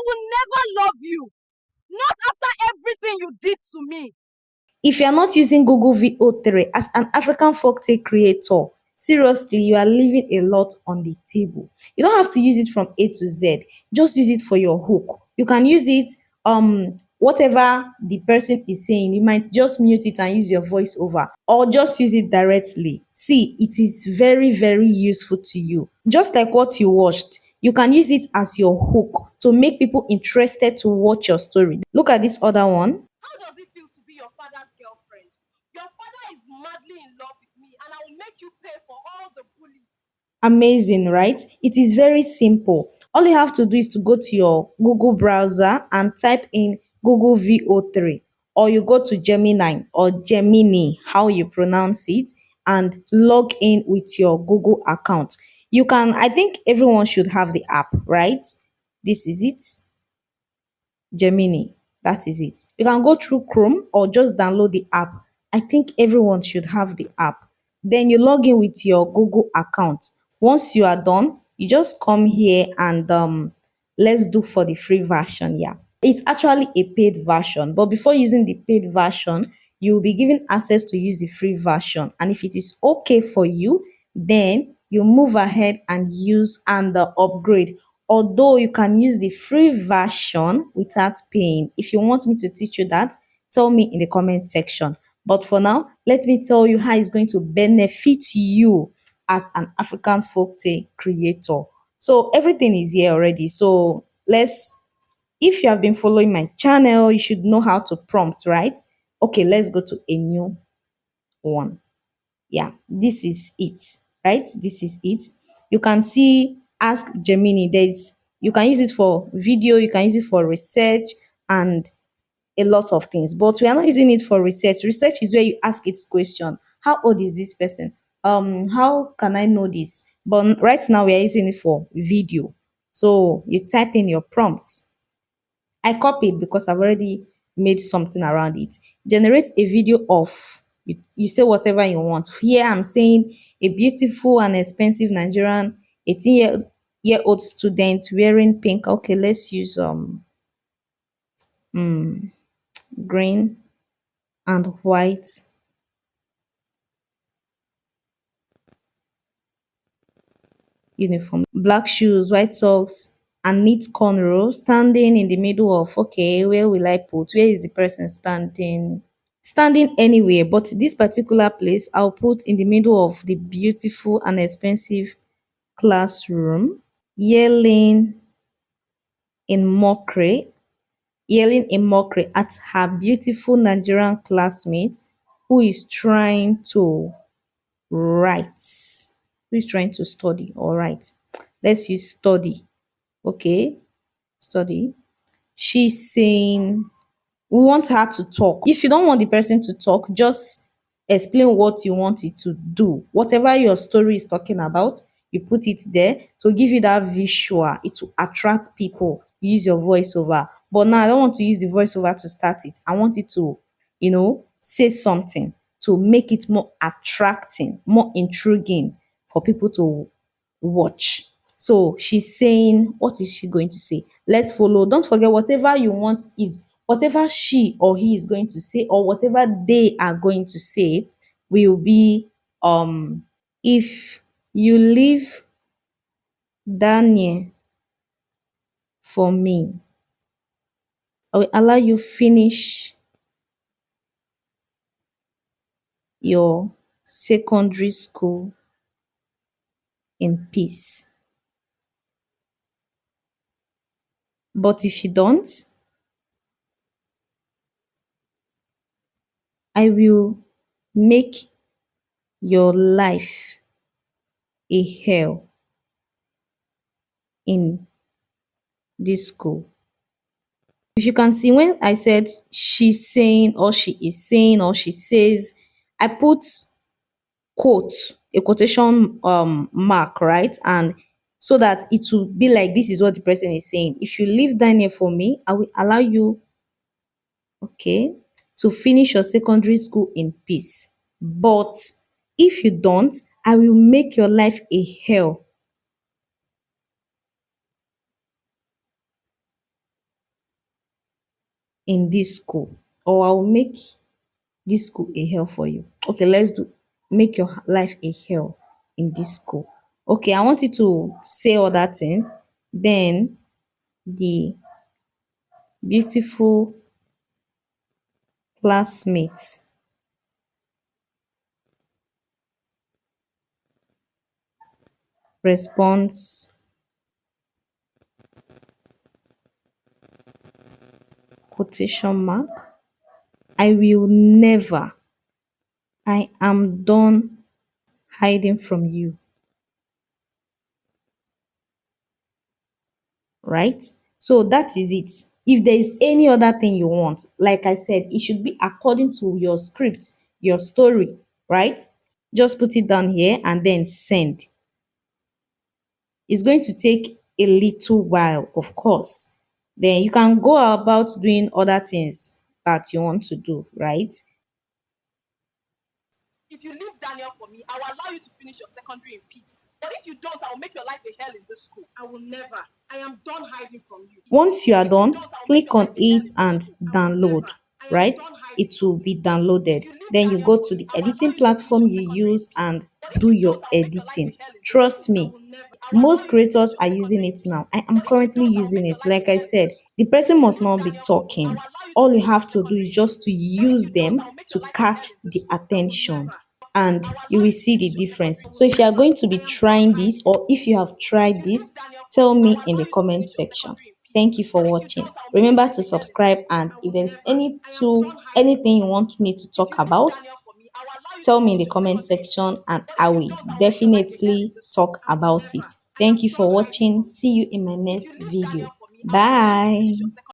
will never love you. Not after everything you did to me. If you are not using Google VO3 as an African folktale creator, seriously, you are leaving a lot on the table. You don't have to use it from A to Z. Just use it for your hook. You can use it whatever the person is saying. You might just mute it and use your voice over, or just use it directly. See, it is very, very useful to you. Just like what you watched, you can use it as your hook to make people interested to watch your story. Look at this other one. How does it feel to be your father's girlfriend? Your father is madly in love with me, and I will make you pay for all the bullies. Amazing, right? It is very simple. All you have to do is to go to your Google browser and type in Google VO3, or you go to Gemini or Gemini, how you pronounce it, and log in with your Google account. You can, I think everyone should have the app, right? This is it. Gemini. That is it. You can go through Chrome or just download the app. I think everyone should have the app. Then you log in with your Google account. Once you are done, you just come here and let's do for the free version. Yeah. It's actually a paid version, but before using the paid version, you will be given access to use the free version. And if it is okay for you, then you move ahead and use and upgrade. Although you can use the free version without paying. If you want me to teach you that, tell me in the comment section. But for now, let me tell you how it's going to benefit you as an African folktale creator. So everything is here already. So if you have been following my channel, you should know how to prompt, right? Okay, let's go to a new one. Yeah, this is it, right? This is it. You can see Ask Gemini. You can use it for video, you can use it for research and a lot of things, but we are not using it for research. Research is where you ask its question. How old is this person? How can I know this? But right now we are using it for video. So you type in your prompts. I copied because I've already made something around it. Generate a video of, you say whatever you want. Here I'm saying a beautiful and expensive Nigerian 18-year old student wearing pink. Okay, let's use green and white uniform, black shoes, white socks, and neat cornrow, standing in the middle of, okay, where will I put? Where is the person standing? Standing anywhere, but this particular place I'll put in the middle of the beautiful and expensive classroom, yelling in mockery, at her beautiful Nigerian classmate who is trying to write, who is trying to study or write. Let's use study. Okay, study. She's saying, we want her to talk. If you don't want the person to talk, just explain what you want it to do. Whatever your story is talking about, you put it there to give you that visual. It will attract people. Use your voiceover. But now I don't want to use the voiceover to start it. I want it to, say something to make it more attracting, more intriguing for people to watch. So she's saying, what is she going to say? Let's follow. Don't forget, whatever you want is whatever she or he is going to say, or whatever they are going to say, will be if you leave Daniel for me, I will allow you finish your secondary school in peace. But if you don't, I will make your life a hell in this school. If you can see, when I said she's saying, or she is saying, or she says, I put quote, a quotation mark, right? And so that it will be like this is what the person is saying. If you leave Daniel for me, I will allow you, okay, to finish your secondary school in peace. But if you don't, I will make your life a hell. I will make your life a hell. I will make your life a hell in this school. If you can see, when I said she's saying, or she is saying, or she says, I put quote, a quotation mark, right? And so that it will be like this is what the person is saying. If you leave Daniel for me, I will allow you, okay, to finish your secondary school in peace. But if you don't, I will make your life a hell in this school, or I will make this school a hell for you. Okay, let's do make your life a hell in this school. Okay, I want you to say other things. Then the beautiful classmates responds quotation mark. I will never. I am done hiding from you. Right? So that is it. If there is any other thing you want, like I said, it should be according to your script, your story, right? Just put it down here and then send. It's going to take a little while, of course. Then you can go about doing other things that you want to do, right? If you leave Daniel for me, I will allow you to finish your secondary in peace. But if you don't, I will make your life a hell in this school. I will never. I am done hiding from you. Once you are If you done, don't, I will make click your life on a hell it in this and school. I will download, never. I am right? done hiding It from will you. be If downloaded. you leave Then you Daniel go for to me, the I will allow editing you to finish platform your you secondary in use peace. and But if do you your don't, I will make your life a editing. hell in this school. Trust I me, will never. I will allow most you to creators finish your are using secondary in it peace. now. I am But if you currently don't, I will using make your it. life a Like I hell in said, this school. the person If you must leave not be Daniel for me, I talking. will allow you to All you finish your have to do secondary is in just peace. to But if use you don't, them I will make to your life a catch hell in this the school. I will attention, never. and I will you allow will you to see the finish your difference. secondary. I So will if you are never. going to I be am done trying this, hiding or from if you. you have If tried you this, leave Daniel for tell me, I me will in allow the you to comment finish your section. secondary in peace. Thank you for But if you watching. don't, I will make your Remember life to a hell in this subscribe, school. and I if will there is never. I am done hiding from anything you you. want me to If talk you leave about, Daniel for me, I will allow you to tell me in finish the your comment secondary in section, peace. and But I if you will don't, I will make your life a hell in definitely this school. talk I will about never. it. I Thank am you done for hiding watching. from you. See you in my If next you leave video. Daniel for me, I will allow you to finish your Bye. secondary.